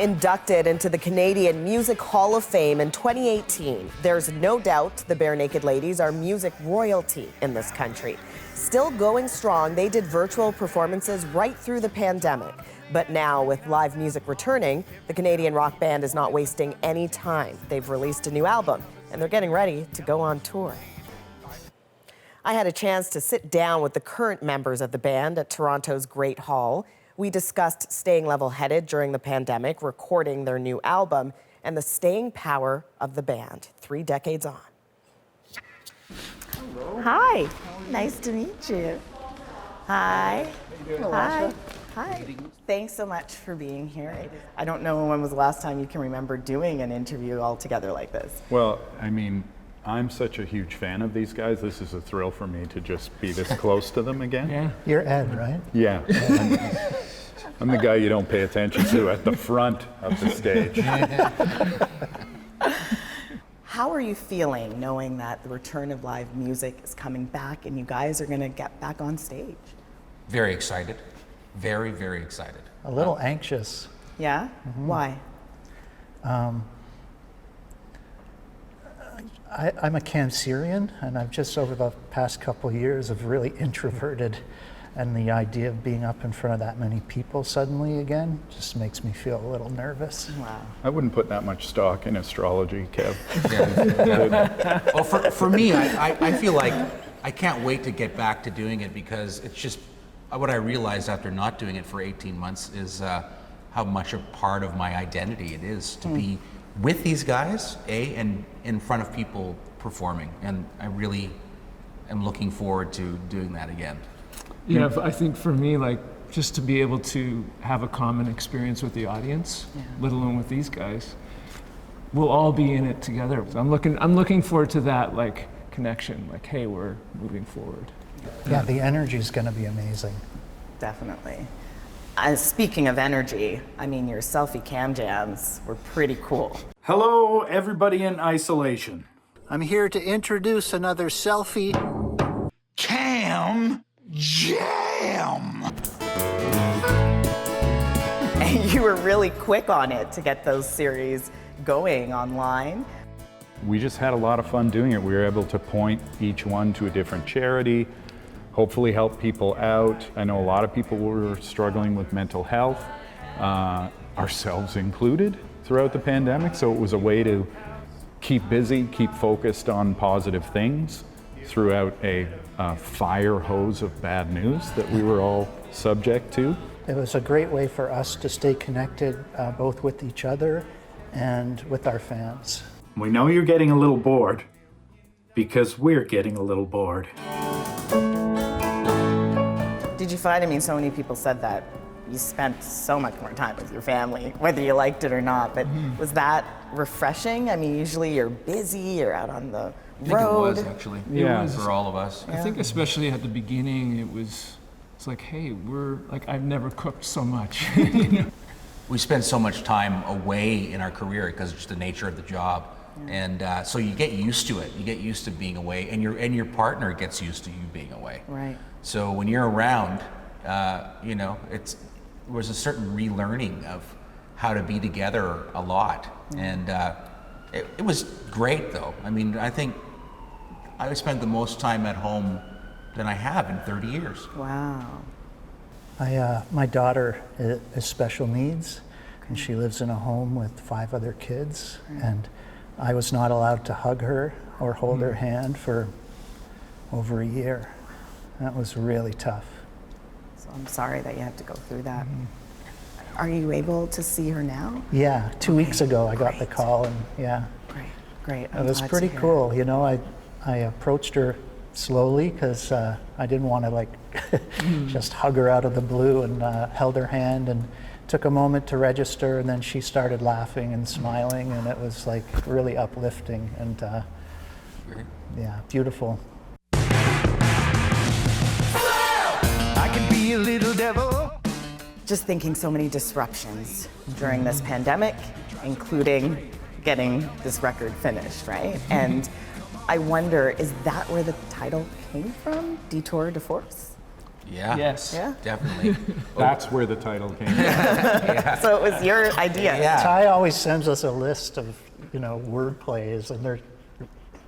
Inducted into the Canadian Music Hall of Fame in 2018, there's no doubt the Barenaked Ladies are music royalty in this country. Still going strong, they did virtual performances right through the pandemic. But now, with live music returning, the Canadian rock band is not wasting any time. They've released a new album, and they're getting ready to go on tour. I had a chance to sit down with the current members of the band at Toronto's Great Hall. We discussed staying level-headed during the pandemic, recording their new album, and the staying power of the band 3 decades on. Hello. Hi. Nice to meet you. Hi. Hi. Hi. Thanks so much for being here. I don't know when was the last time you can remember doing an interview all together like this. Well, I mean, I'm such a huge fan of these guys. This is a thrill for me to just be this close to them again. Yeah. You're Ed, right? Yeah. I'm the guy you don't pay attention to at the front of the stage. How are you feeling knowing that the return of live music is coming back and you guys are going to get back on stage? Very excited. Very, very excited. A little anxious. Yeah? Mm-hmm. Why? I'm a Cancerian, and I've just over the past couple of years have really introverted, and the idea of being up in front of that many people suddenly again just makes me feel a little nervous. Wow. I wouldn't put that much stock in astrology, Kev. Yeah. Well, for me, I feel like I can't wait to get back to doing it because it's just what I realized after not doing it for 18 months is how much a part of my identity it is to be with these guys, and in front of people performing. And I really am looking forward to doing that again. Yeah, I think for me, like, just to be able to have a common experience with the audience, let alone with these guys, we'll all be in it together. I'm looking forward to that, like, connection, like, hey, we're moving forward. Yeah, the energy is going to be amazing. Definitely. Speaking of energy, I mean, your selfie cam jams were pretty cool. Hello, everybody in isolation. I'm here to introduce another selfie Cam Jam! And you were really quick on it to get those series going online. We just had a lot of fun doing it. We were able to point each one to a different charity, hopefully help people out. I know a lot of people were struggling with mental health, ourselves included, throughout the pandemic. So it was a way to keep busy, keep focused on positive things throughout a fire hose of bad news that we were all subject to. It was a great way for us to stay connected both with each other and with our fans. We know you're getting a little bored because we're getting a little bored. Did you find, I mean, so many people said that you spent so much more time with your family, whether you liked it or not, but was that refreshing? I mean, usually you're busy, you're out on the road. I think it was, actually. Yeah. It was for all of us. I think especially at the beginning, it's like, hey, I've never cooked so much. You know? We spend so much time away in our career because it's just the nature of the job. And so you get used to it. You get used to being away, and your partner gets used to you being away. Right. So when you're around, there was a certain relearning of how to be together a lot. And it was great, though. I mean, I think I spent the most time at home than I have in 30 years. Wow. My daughter is special needs, and she lives in a home with 5 other kids, and I was not allowed to hug her or hold her hand for over a year. That was really tough. So I'm sorry that you have to go through that. Are you able to see her now? Yeah, 2 weeks ago I got the call, and yeah. Great. It was pretty cool. You know, I approached her slowly because I didn't want to just hug her out of the blue, and held her hand and took a moment to register, and then she started laughing and smiling, and it was like really uplifting and yeah, beautiful. I can be a little devil. Just thinking so many disruptions during this pandemic, including getting this record finished, right? And I wonder, is that where the title came from, Detour de Force? Yeah. Yes. Yeah. Definitely. That's where the title came from. So it was your idea. Yeah. Ty always sends us a list of, word plays, and they're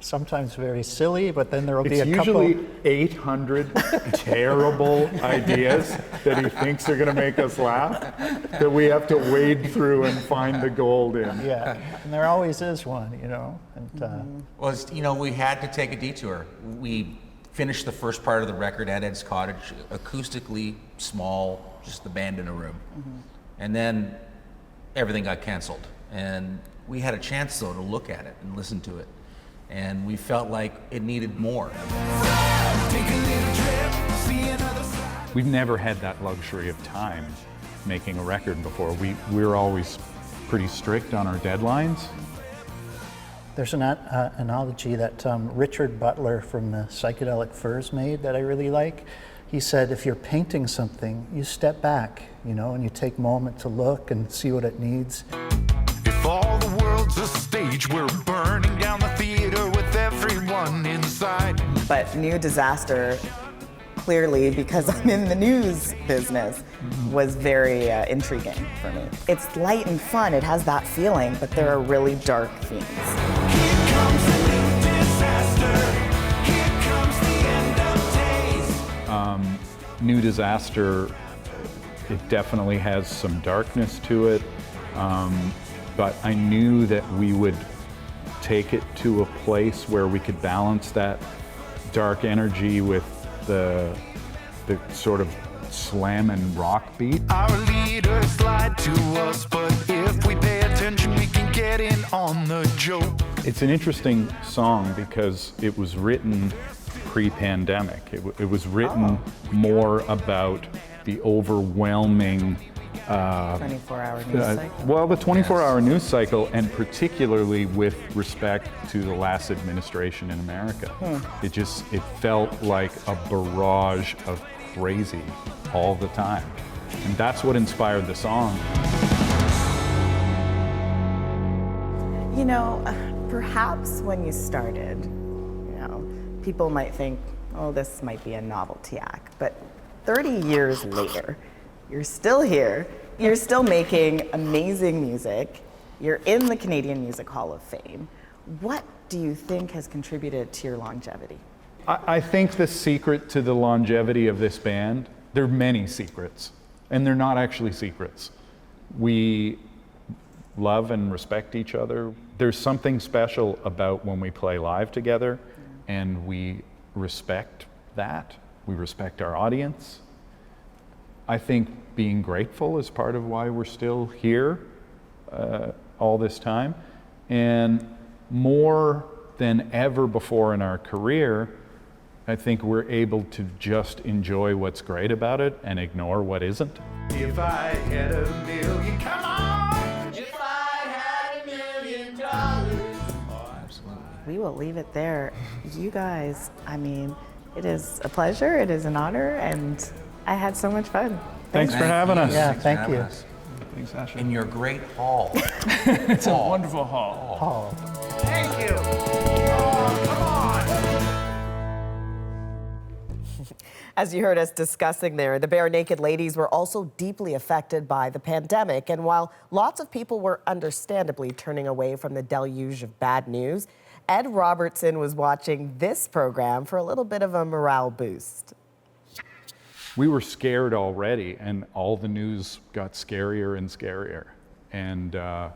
sometimes very silly, but then there will be It's a couple. usually 800 terrible ideas that he thinks are going to make us laugh that we have to wade through and find the gold in. Yeah, and there always is one, and Well, we had to take a detour. We finished the first part of the record at Ed's Cottage, acoustically small, just the band in a room. And then everything got canceled. And we had a chance, though, to look at it and listen to it. And we felt like it needed more. We've never had that luxury of time making a record before. We're always pretty strict on our deadlines. there's an analogy that Richard Butler from the Psychedelic Furs made that I really like. He said, if you're painting something, you step back, and you take a moment to look and see what it needs. If all the world's a stage, we're burning down the theater with everyone inside. But New Disaster, clearly, because I'm in the news business, was very intriguing for me. It's light and fun, it has that feeling, but there are really dark themes. Here comes the new disaster. Here comes the end of days. New Disaster, it definitely has some darkness to it, but I knew that we would take it to a place where we could balance that dark energy with the sort of slam and rock beat. Our leaders lied to us, but if we pay attention, we can get in on the joke. It's an interesting song because it was written pre-pandemic. It was written more about the overwhelming 24-hour news cycle. the 24-hour news cycle, and particularly with respect to the last administration in America. It felt like a barrage of crazy all the time. And that's what inspired the song. Perhaps when you started, people might think, oh, this might be a novelty act. But 30 years later, you're still here, you're still making amazing music, you're in the Canadian Music Hall of Fame. What do you think has contributed to your longevity? I think the secret to the longevity of this band, there are many secrets, and they're not actually secrets. We love and respect each other. There's something special about when we play live together, and we respect that. We respect our audience. I think being grateful is part of why we're still here all this time. And more than ever before in our career, I think we're able to just enjoy what's great about it and ignore what isn't. If I had $1 million, come on! If I had $1 million. Oh, absolutely. We will leave it there. You guys, it is a pleasure, it is an honor, and I had so much fun. Thanks for having us. Yeah, Thanks for thank having you. us. Thanks, Asha. In your great hall. It's a wonderful hall. Paul. Thank you! Oh, come on! As you heard us discussing there, the Barenaked Ladies were also deeply affected by the pandemic. And while lots of people were understandably turning away from the deluge of bad news, Ed Robertson was watching this program for a little bit of a morale boost. We were scared already, and all the news got scarier and scarier. And, I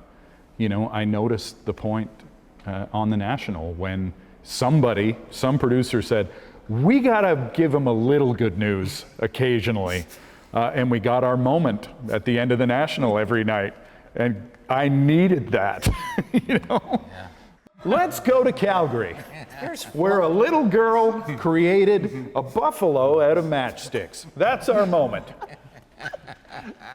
noticed the point on the National when some producer said, we gotta give them a little good news occasionally. And we got our moment at the end of the National every night. And I needed that, Yeah. Let's go to Calgary, where a little girl created a buffalo out of matchsticks. That's our moment.